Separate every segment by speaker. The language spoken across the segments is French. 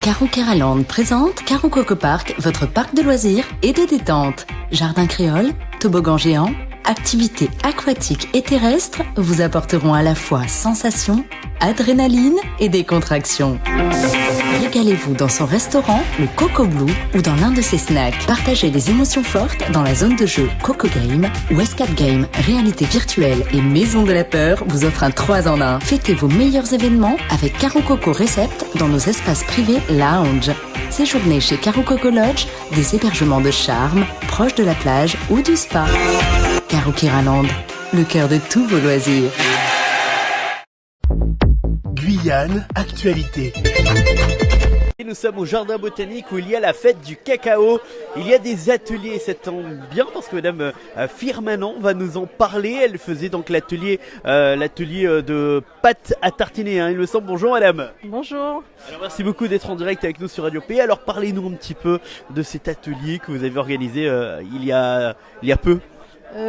Speaker 1: Caro Keraland présente Caro Coco Park, votre parc de loisirs et de détente. Jardin créole, toboggan géant, activités aquatiques et terrestres vous apporteront à la fois sensations, adrénaline et décontraction. Régalez-vous dans son restaurant, le Coco Blue, ou dans l'un de ses snacks. Partagez des émotions fortes dans la zone de jeu Coco Game, où Escape Game, réalité virtuelle et maison de la peur vous offre un 3 en 1. Fêtez vos meilleurs événements avec Caro Coco Recept dans nos espaces privés lounge. Séjournez chez Caro Coco Lodge, des hébergements de charme, proches de la plage ou du spa. Caro Keraland, le cœur de tous vos loisirs.
Speaker 2: Guyane, actualité.
Speaker 3: Nous sommes au jardin botanique où il y a la fête du cacao. Il y a des ateliers, ça tombe bien parce que Madame Firmanon va nous en parler. Elle faisait donc l'atelier de pâte à tartiner, hein, il me semble. Bonjour Madame.
Speaker 4: Bonjour.
Speaker 3: Alors merci beaucoup d'être en direct avec nous sur Radio P. Alors parlez-nous un petit peu de cet atelier que vous avez organisé il y a peu.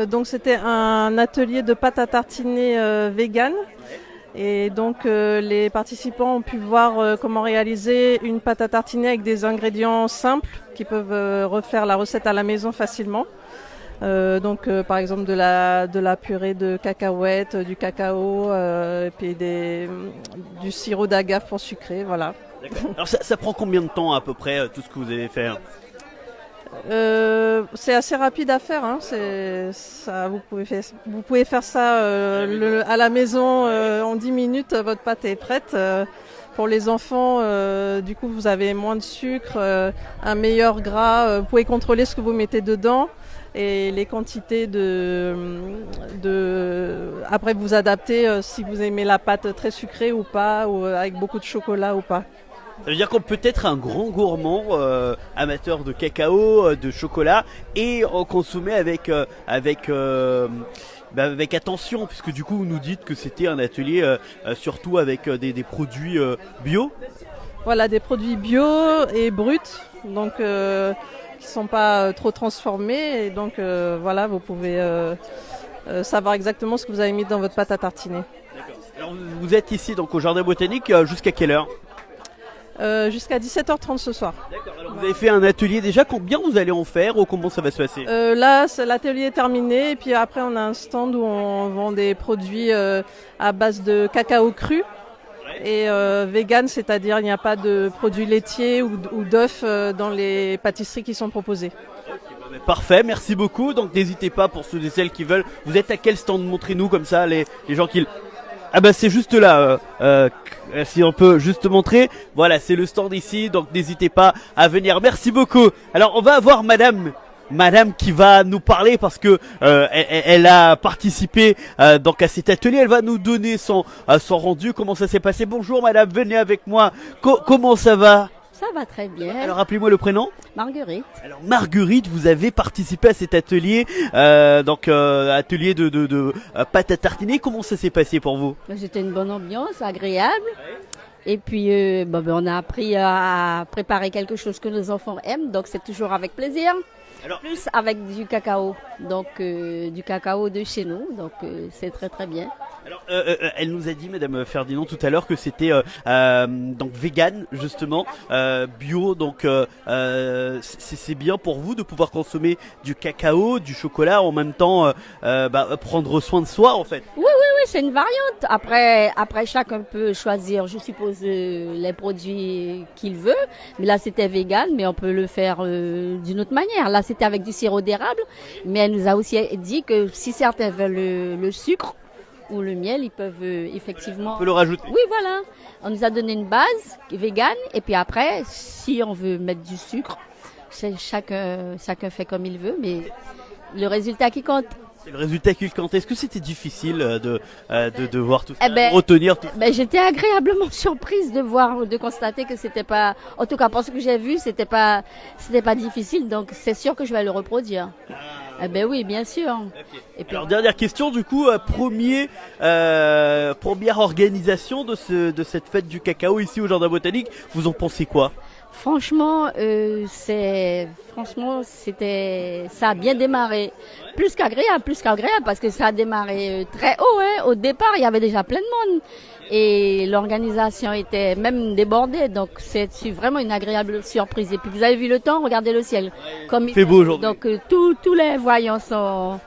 Speaker 4: Donc c'était un atelier de pâte à tartiner vegan. Et donc les participants ont pu voir comment réaliser une pâte à tartiner avec des ingrédients simples qui peuvent refaire la recette à la maison facilement. Par exemple de la purée de cacahuètes, du cacao, et puis du sirop d'agave pour sucrer, voilà.
Speaker 3: D'accord. Alors ça prend combien de temps à peu près tout ce que vous avez fait?
Speaker 4: C'est assez rapide à faire, hein. Vous pouvez faire ça à la maison en 10 minutes, votre pâte est prête. Pour les enfants, du coup vous avez moins de sucre, un meilleur gras, vous pouvez contrôler ce que vous mettez dedans et les quantités après vous adaptez si vous aimez la pâte très sucrée ou pas, ou avec beaucoup de chocolat ou pas.
Speaker 3: Ça veut dire qu'on peut être un grand gourmand, amateur de cacao, de chocolat, et en consommer avec attention, puisque du coup vous nous dites que c'était un atelier surtout avec des produits bio.
Speaker 4: Voilà, des produits bio et bruts, donc qui sont pas trop transformés, et donc voilà, vous pouvez savoir exactement ce que vous avez mis dans votre pâte à tartiner.
Speaker 3: D'accord. Alors vous êtes ici donc au jardin botanique jusqu'à quelle heure?
Speaker 4: Jusqu'à 17h30 ce soir.
Speaker 3: D'accord. Alors vous avez fait un atelier déjà, combien vous allez en faire ou comment ça va se passer?
Speaker 4: Là, l'atelier est terminé et puis après on a un stand où on vend des produits à base de cacao cru et vegan, c'est-à-dire il n'y a pas de produits laitiers ou d'œufs dans les pâtisseries qui sont proposées.
Speaker 3: Parfait, merci beaucoup. Donc n'hésitez pas pour ceux et celles qui veulent. Vous êtes à quel stand? Montrez-nous comme ça les gens qui... Ah bah c'est juste là, si on peut juste montrer. Voilà, c'est le stand ici, donc n'hésitez pas à venir. Merci beaucoup. Alors on va avoir Madame qui va nous parler parce que elle a participé donc à cet atelier. Elle va nous donner son rendu. Comment ça s'est passé? Bonjour Madame, venez avec moi. Comment ça va?
Speaker 5: Ça va très bien.
Speaker 3: Alors rappelez-moi le prénom.
Speaker 5: Marguerite.
Speaker 3: Alors Marguerite, vous avez participé à cet atelier, atelier de pâte à tartiner. Comment ça s'est passé pour vous?
Speaker 5: C'était une bonne ambiance, agréable. Et puis on a appris à préparer quelque chose que nos enfants aiment, donc c'est toujours avec plaisir. Alors, plus avec du cacao, donc du cacao de chez nous, donc c'est très très bien.
Speaker 3: Alors, elle nous a dit, Madame Ferdinand, tout à l'heure que c'était donc vegan justement, bio, donc c'est bien pour vous de pouvoir consommer du cacao, du chocolat, en même temps prendre soin de soi en fait.
Speaker 5: Oui, c'est une variante. Après chacun peut choisir, je suppose, les produits qu'il veut. Mais là c'était vegan, mais on peut le faire d'une autre manière. Là c'était avec du sirop d'érable, mais elle nous a aussi dit que si certains veulent le sucre ou le miel, ils peuvent effectivement...
Speaker 3: On peut le rajouter.
Speaker 5: Oui, voilà. On nous a donné une base vegan, et puis après, si on veut mettre du sucre, chacun fait comme il veut, mais le résultat qui compte.
Speaker 3: C'est le résultat qui compte. Est-ce que c'était difficile de voir tout ça, retenir tout ça?
Speaker 5: J'étais agréablement surprise de constater que c'était pas, en tout cas pour ce que j'ai vu, c'était pas difficile, donc c'est sûr que je vais le reproduire. Oui, bien sûr.
Speaker 3: Okay. Et puis, alors dernière question du coup, première organisation de cette fête du cacao ici au jardin botanique, vous en pensez quoi?
Speaker 5: Franchement, ça a bien démarré. Plus qu'agréable, parce que ça a démarré très haut, hein. Au départ, il y avait déjà plein de monde. Et l'organisation était même débordée, donc c'est vraiment une agréable surprise. Et puis vous avez vu le temps, regardez le ciel. Comme
Speaker 3: Il fait beau aujourd'hui.
Speaker 5: Donc tous les voyants sont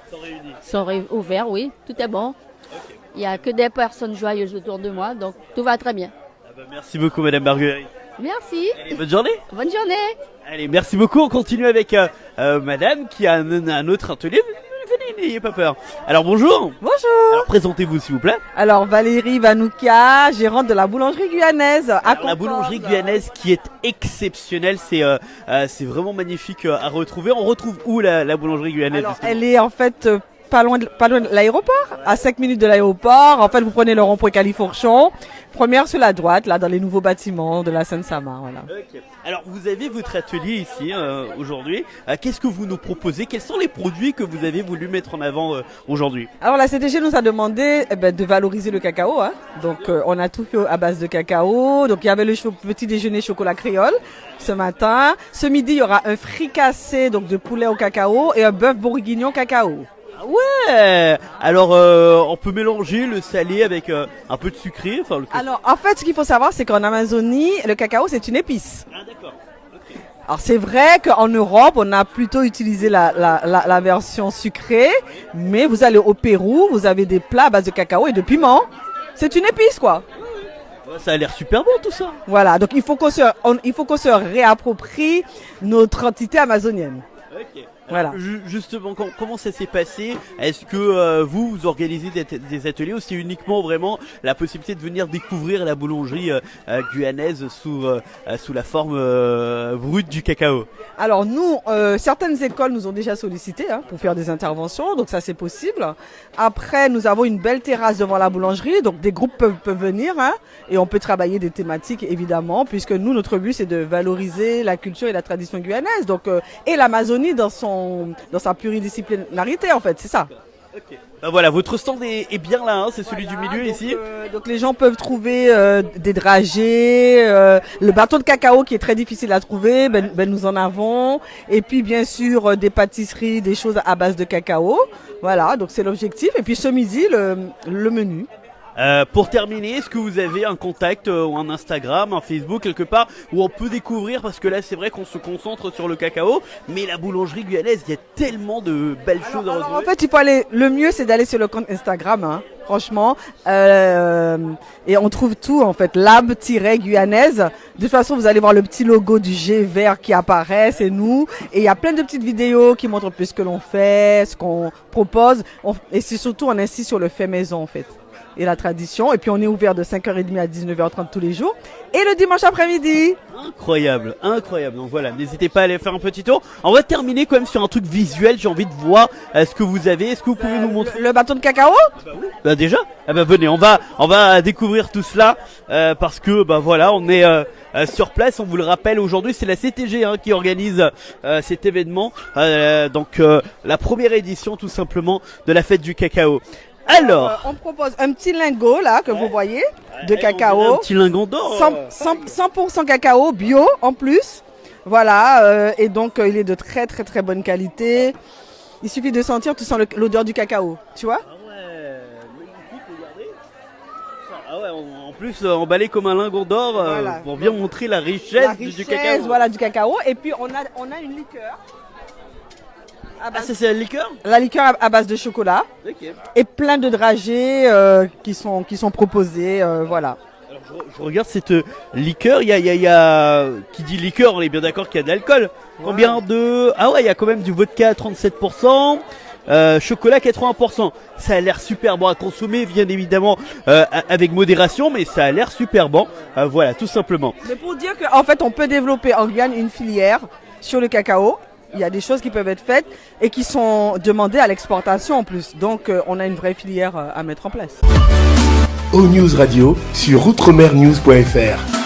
Speaker 5: ouverts, oui, tout est bon. Il n'y a que des personnes joyeuses autour de moi, donc tout va très bien.
Speaker 3: Merci beaucoup Madame Marguerite.
Speaker 5: Merci.
Speaker 3: Allez, bonne journée.
Speaker 5: Bonne journée.
Speaker 3: Allez, merci beaucoup. On continue avec Madame qui a un autre atelier. Venez, n'ayez pas peur. Alors bonjour.
Speaker 6: Bonjour.
Speaker 3: Alors présentez-vous s'il vous plaît.
Speaker 6: Alors Valérie Vanoukia, gérante de la boulangerie guyanaise.
Speaker 3: Alors, la boulangerie guyanaise qui est exceptionnelle, c'est vraiment magnifique à retrouver. On retrouve où la boulangerie guyanaise
Speaker 6: Alors
Speaker 3: justement
Speaker 6: elle est en fait pas loin de l'aéroport, à 5 minutes de l'aéroport. En fait vous prenez le rond-point Califourchon, première sur la droite, là dans les nouveaux bâtiments de la Seine-Saint-Marc. Voilà.
Speaker 3: Ok. Alors vous avez votre atelier ici aujourd'hui. Qu'est-ce que vous nous proposez? Quels sont les produits que vous avez voulu mettre en avant aujourd'hui?
Speaker 6: Alors la CTG nous a demandé de valoriser le cacao. Donc on a tout fait à base de cacao. Donc il y avait le petit déjeuner chocolat créole ce matin. Ce midi il y aura un fricassé donc de poulet au cacao et un bœuf bourguignon cacao.
Speaker 3: Ouais. Alors on peut mélanger le salé avec un peu de sucré. Enfin,
Speaker 6: Alors en fait ce qu'il faut savoir c'est qu'en Amazonie le cacao c'est une épice.
Speaker 3: Ah d'accord. Okay.
Speaker 6: Alors c'est vrai qu'en Europe on a plutôt utilisé la version sucrée, mais vous allez au Pérou, vous avez des plats à base de cacao et de piment. C'est une épice quoi.
Speaker 3: Ça a l'air super bon tout ça.
Speaker 6: Voilà, donc il faut qu'on se réapproprie notre entité amazonienne.
Speaker 3: Ok.
Speaker 6: Voilà.
Speaker 3: Justement, comment ça s'est passé? Est-ce que vous organisez des ateliers ou c'est uniquement vraiment la possibilité de venir découvrir la boulangerie guyanaise sous la forme brute du cacao?
Speaker 6: Alors nous, certaines écoles nous ont déjà sollicité pour faire des interventions, donc ça c'est possible. Après, nous avons une belle terrasse devant la boulangerie, donc des groupes peuvent venir et on peut travailler des thématiques évidemment, puisque nous, notre but c'est de valoriser la culture et la tradition guyanaise, donc et l'Amazonie dans sa pluridisciplinarité en fait, c'est ça.
Speaker 3: Okay. Ben voilà, votre stand est bien là, c'est celui du milieu
Speaker 6: donc,
Speaker 3: ici.
Speaker 6: Donc les gens peuvent trouver des dragées, le bâton de cacao qui est très difficile à trouver, nous en avons. Et puis bien sûr des pâtisseries, des choses à base de cacao. Voilà, donc c'est l'objectif. Et puis ce midi, le menu.
Speaker 3: Pour terminer, est-ce que vous avez un contact ou un Instagram, un Facebook quelque part où on peut découvrir, parce que là c'est vrai qu'on se concentre sur le cacao, mais la boulangerie guyanaise, il y a tellement de belles choses à retrouver.
Speaker 6: En fait, il faut aller. Le mieux, c'est d'aller sur le compte Instagram, franchement, et on trouve tout en fait. Lab-guyanaise. De toute façon, vous allez voir le petit logo du G vert qui apparaît, c'est nous. Et il y a plein de petites vidéos qui montrent un peu ce que l'on fait, ce qu'on propose, et c'est surtout on insiste sur le fait maison en fait. Et la tradition. Et puis on est ouvert de 5h30 à 19h30 tous les jours. Et le dimanche après-midi.
Speaker 3: Incroyable, incroyable. Donc voilà, n'hésitez pas à aller faire un petit tour. On va terminer quand même sur un truc visuel. J'ai envie de voir ce que vous avez. Est-ce que vous pouvez nous montrer
Speaker 6: le bâton de cacao?
Speaker 3: Bah déjà. Venez, on va découvrir tout cela parce que voilà, on est sur place. On vous le rappelle, aujourd'hui c'est la CTG qui organise cet événement. Donc la première édition tout simplement de la fête du cacao. Alors,
Speaker 6: on propose un petit lingot là que vous voyez de cacao,
Speaker 3: un petit lingot d'or,
Speaker 6: 100% cacao bio en plus. Voilà, et donc il est de très très très bonne qualité. Il suffit de sentir, tu sens l'odeur du cacao, tu vois.
Speaker 3: Ah ouais, magnifique, regardez. Ah ouais, en plus emballé comme un lingot d'or
Speaker 6: voilà.
Speaker 3: Pour bien montrer la richesse du cacao.
Speaker 6: Voilà, du cacao. Et puis on a une liqueur.
Speaker 3: Ah, c'est la liqueur?
Speaker 6: La liqueur à base de chocolat.
Speaker 3: Okay.
Speaker 6: Et plein de dragées qui sont proposées, voilà.
Speaker 3: Alors, je regarde cette liqueur, il y a qui dit liqueur, on est bien d'accord qu'il y a de l'alcool. Ouais. Combien de... Ah ouais, il y a quand même du vodka à 37%, chocolat 80%. Ça a l'air super bon à consommer, bien évidemment avec modération, mais ça a l'air super bon. Voilà, tout simplement.
Speaker 6: Mais pour dire qu'en fait, on peut développer en Guyane une filière sur le cacao. Il y a des choses qui peuvent être faites et qui sont demandées à l'exportation en plus. Donc on a une vraie filière à mettre en place.
Speaker 2: O-News Radio sur outremernews.fr.